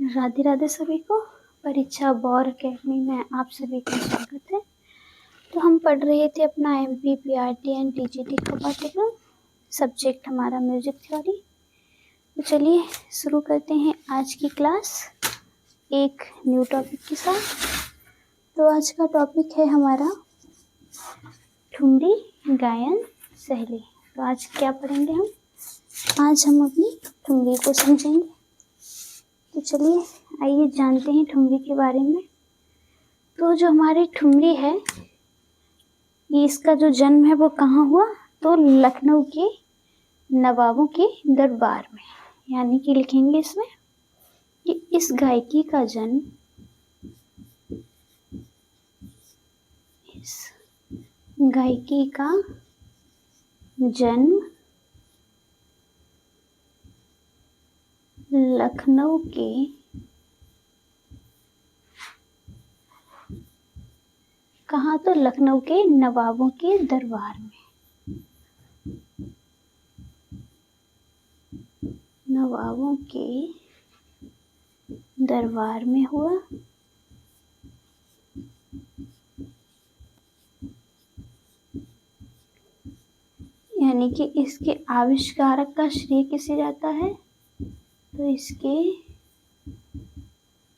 राधे राधे सभी को। परीक्षा बौर अकेडमी में आप सभी का स्वागत है। तो हम पढ़ रहे थे अपना MP PRT एंड TGT का पाठ्यक्रम। सब्जेक्ट हमारा म्यूजिक थ्योरी। तो चलिए शुरू करते हैं आज की क्लास एक न्यू टॉपिक के साथ। तो आज का टॉपिक है हमारा ठुमरी गायन शैली। तो आज क्या पढ़ेंगे हम? आज हम अपनी ठुमरी को समझेंगे। तो चलिए आइए जानते हैं ठुमरी के बारे में। तो जो हमारी ठुमरी है, ये इसका जो जन्म है वो कहाँ हुआ? तो लखनऊ के नवाबों के दरबार में। यानी कि लिखेंगे इसमें कि इस गायकी का जन्म लखनऊ के कहाँ? तो लखनऊ के नवाबों के दरबार में। नवाबों के दरबार में हुआ। यानी कि इसके आविष्कारक का श्रेय किसे जाता है? तो इसके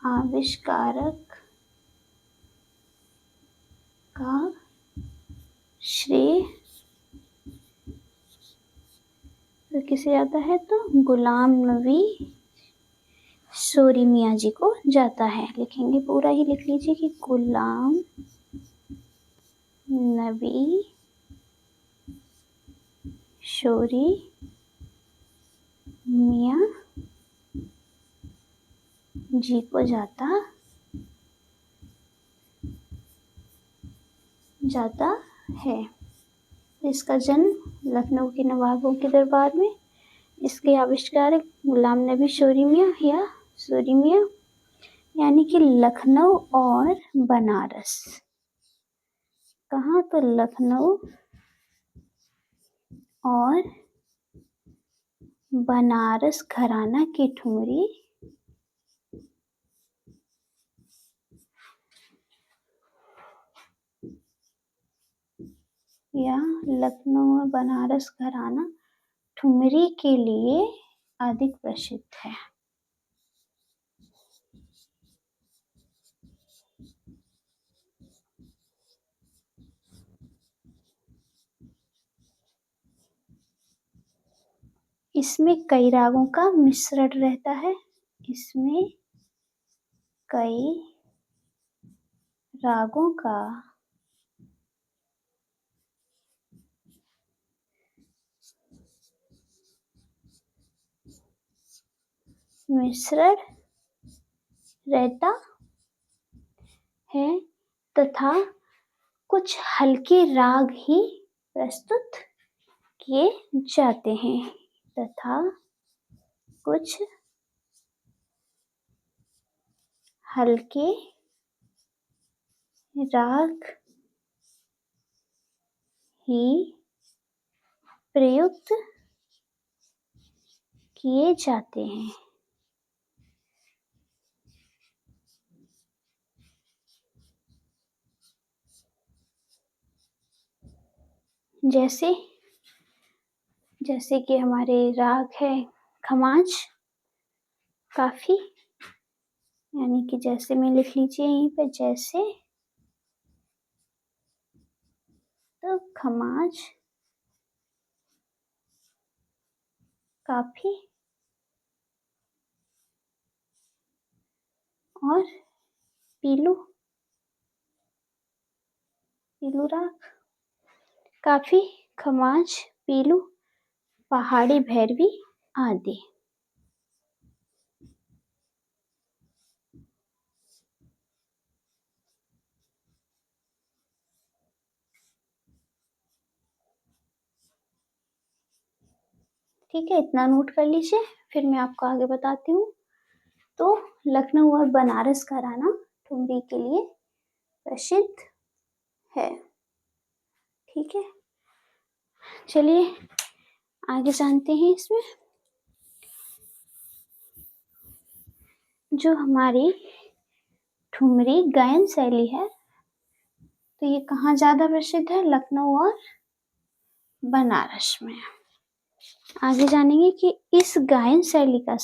आविष्कारक का श्रेय तो किसे जाता है? तो गुलाम नबी शोरी मियाँ जी को जाता है। लिखेंगे, पूरा ही लिख लीजिए कि गुलाम नबी शोरी मियाँ जी को जाता है। इसका जन्म लखनऊ के नवाबों के दरबार में। इसके आविष्कारक गुलाम नबी शोरी मियाँ या शोरी मियाँ, यानी कि लखनऊ और बनारस। कहाँ? तो लखनऊ और बनारस घराना की ठुमरी या लखनऊ और बनारस घराना ठुमरी के लिए अधिक प्रसिद्ध है। इसमें कई रागों का मिश्रण रहता है। इसमें कई रागों का मिश्रण रहता है तथा कुछ हल्के राग ही प्रस्तुत किए जाते हैं। तथा कुछ हल्के राग ही प्रयुक्त किए जाते हैं। जैसे कि हमारे राग है खमाज, काफी, यानी कि जैसे में लिख लीजिए यहीं पे, जैसे, तो खमाज, काफी और पीलू राग। काफी, खमाज, पीलू, पहाड़ी भैरवी आदि। ठीक है, इतना नोट कर लीजिए, फिर मैं आपको आगे बताती हूँ। तो लखनऊ और बनारस घराना ठुमरी के लिए प्रसिद्ध है। ठीक है, चलिए आगे जानते हैं। इसमें जो हमारी ठुमरी गायन शैली है तो ये कहाँ ज़्यादा प्रसिद्ध है? लखनऊ और बनारस में। आगे जानेंगे कि इस गायन शैली का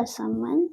संबंध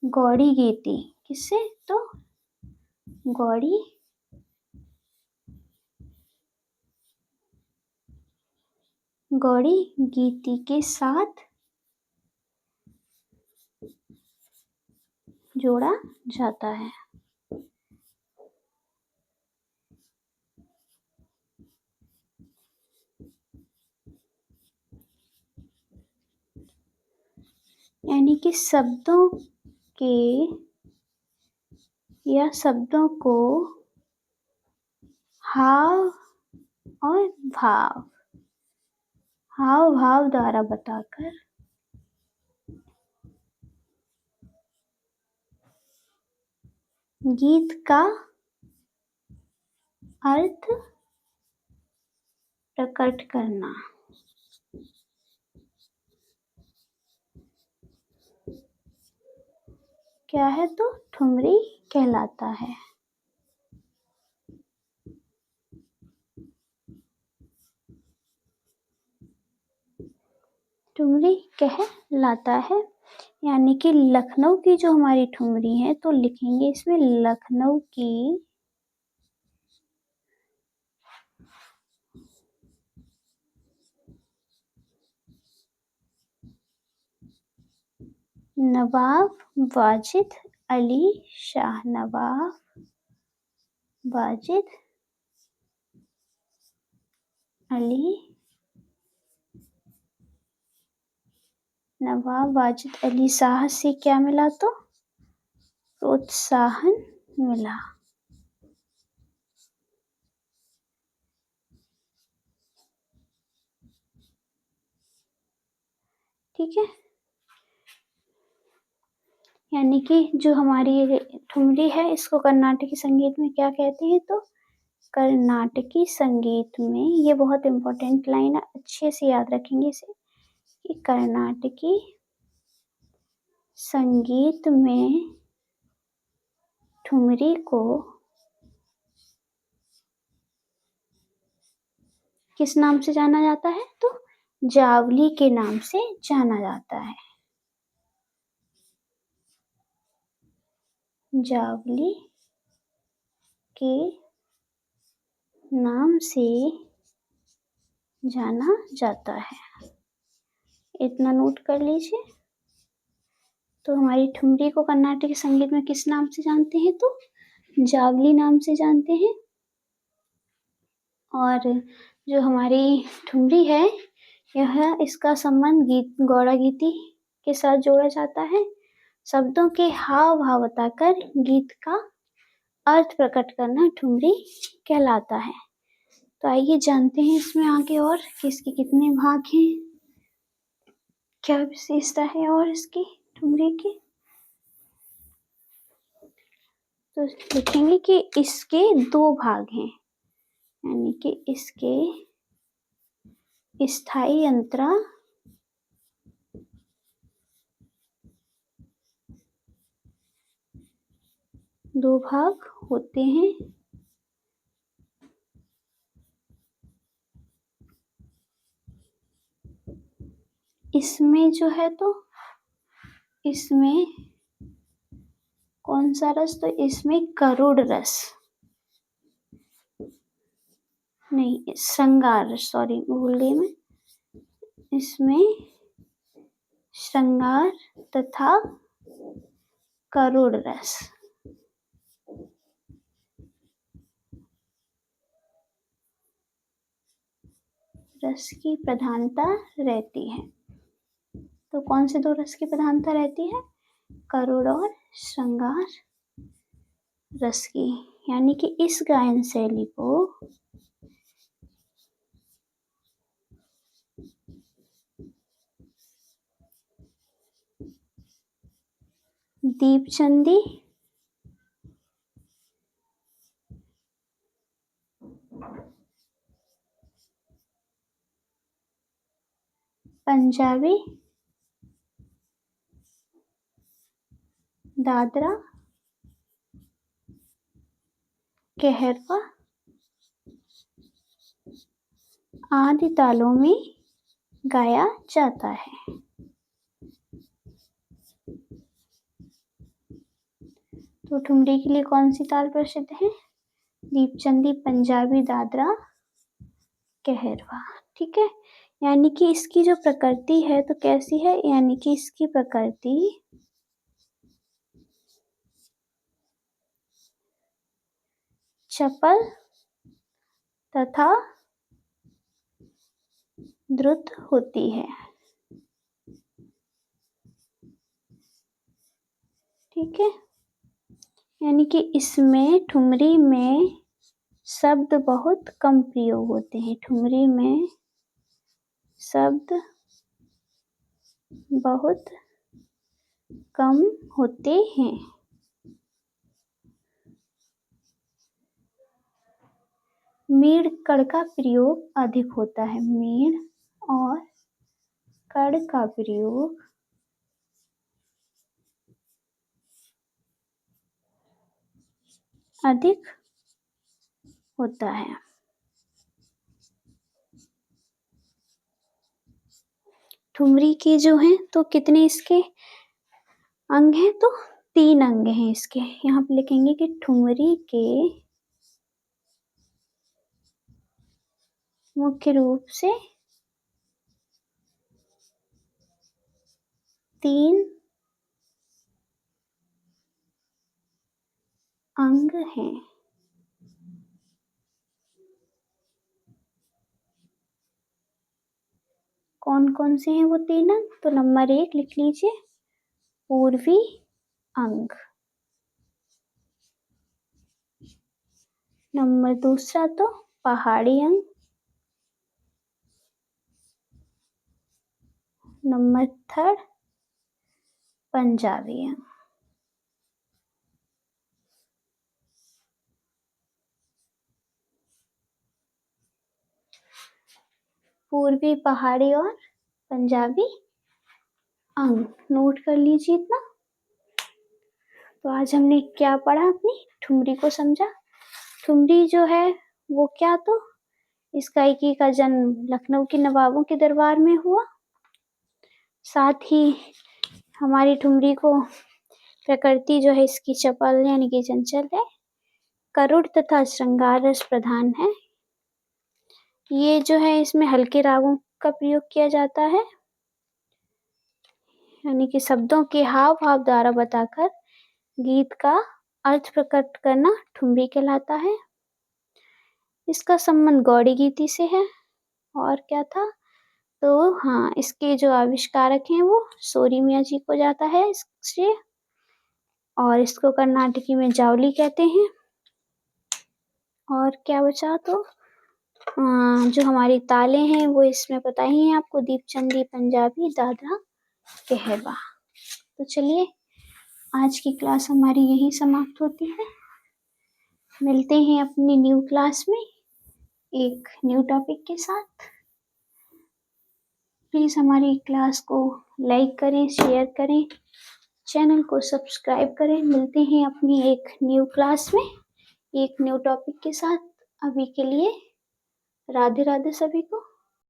गौड़ी गीति किससे? तो गौड़ी गीति के साथ जोड़ा जाता है। यानी कि शब्दों को हाव भाव द्वारा बताकर गीत का अर्थ प्रकट करना। क्या है? तो ठुमरी कहलाता है। ठुमरी कहलाता है यानी कि लखनऊ की जो हमारी ठुमरी है तो लिखेंगे इसमें लखनऊ की नवाब वाजिद अली शाह। नवाब वाजिद अली शाह से क्या मिला? तो प्रोत्साहन मिला। ठीक है, यानी कि जो हमारी ठुमरी है इसको कर्नाटकी संगीत में क्या कहते हैं? तो कर्नाटकी संगीत में, ये बहुत इंपॉर्टेंट लाइन है, अच्छे से याद रखेंगे इसे, कि कर्नाटकी संगीत में ठुमरी को किस नाम से जाना जाता है? तो जावली के नाम से जाना जाता है। जावली के नाम से जाना जाता है, इतना नोट कर लीजिए। तो हमारी ठुमरी को कर्नाटकी संगीत में किस नाम से जानते हैं? तो जावली नाम से जानते हैं। और जो हमारी ठुमरी है इसका संबंध गौड़ा गीति के साथ जोड़ा जाता है। शब्दों के हाव भाव बताकर गीत का अर्थ प्रकट करना ठुमरी कहलाता है। तो आइए जानते हैं इसमें आगे और किसके कितने भाग हैं, क्या विशेषता है और इसकी ठुमरी की। तो लिखेंगे कि इसके 2 भाग हैं, यानी कि इसके स्थायी अंतरा दो भाग होते हैं। इसमें जो है तो इसमें कौन सा रस? तो इसमें करुड़ रस नहीं, श्रृंगार, सॉरी भूल गई मैं। इसमें श्रृंगार तथा करुड़ रस की प्रधानता रहती है। तो कौन से 2 रस की प्रधानता रहती है? करुड़ और श्रृंगार रस की। यानी कि इस गायन शैली को दीपचंदी पंजाबी, दादरा, कहरवा आदि तालों में गाया जाता है। तो ठुमरी के लिए कौन सी ताल प्रसिद्ध है? दीपचंदी, पंजाबी, दादरा, कहरवा। ठीक है, यानी कि इसकी जो प्रकृति है तो कैसी है, यानी कि इसकी प्रकृति चपल तथा द्रुत होती है। ठीक है, यानी कि इसमें ठुमरी में शब्द बहुत कम प्रयोग होते हैं। ठुमरी में शब्द बहुत कम होते हैं। मेड़ कड़ का प्रयोग अधिक होता है। मेड़ और कड़ का प्रयोग अधिक होता है। ठुमरी के जो हैं तो कितने इसके अंग हैं? तो 3 अंग हैं इसके। यहाँ पे लिखेंगे कि ठुमरी के मुख्य रूप से 3 अंग हैं। कौन कौन से हैं वो 3 अंग? तो नंबर 1 लिख लीजिए, पूर्वी अंग। नंबर 2 तो पहाड़ी अंग। नंबर 3 पंजाबी अंग। पूर्वी, पहाड़ी और पंजाबी अंग नोट कर लीजिए इतना। तो आज हमने क्या पढ़ा? अपनी ठुमरी को समझा। ठुमरी जो है वो क्या, तो इस गायकी का जन्म लखनऊ के नवाबों के दरबार में हुआ। साथ ही हमारी ठुमरी को प्रकृति जो है इसकी चपल यानी कि चंचल है, करुड़ तथा श्रृंगार रस प्रधान है। ये जो है इसमें हल्के रागों का प्रयोग किया जाता है, यानी कि शब्दों के हाव भाव द्वारा बताकर गीत का अर्थ प्रकट करना ठुमरी कहलाता है। इसका संबंध गौड़ी गीति से है। और क्या था? तो हाँ, इसके जो आविष्कारक हैं वो सोरी मियाँ जी को जाता है इससे, और इसको कर्नाटकी में जावली कहते हैं। और क्या बचा? तो जो हमारी तालें हैं वो इसमें पता ही है आपको, दीपचंदी, पंजाबी, दादरा, कहरवा। तो चलिए, आज की क्लास हमारी यहीं समाप्त होती है। मिलते हैं अपनी न्यू क्लास में एक न्यू टॉपिक के साथ। प्लीज़ हमारी क्लास को लाइक करें, शेयर करें, चैनल को सब्सक्राइब करें। मिलते हैं अपनी एक न्यू क्लास में एक न्यू टॉपिक के साथ। अभी के लिए राधे राधे सभी को।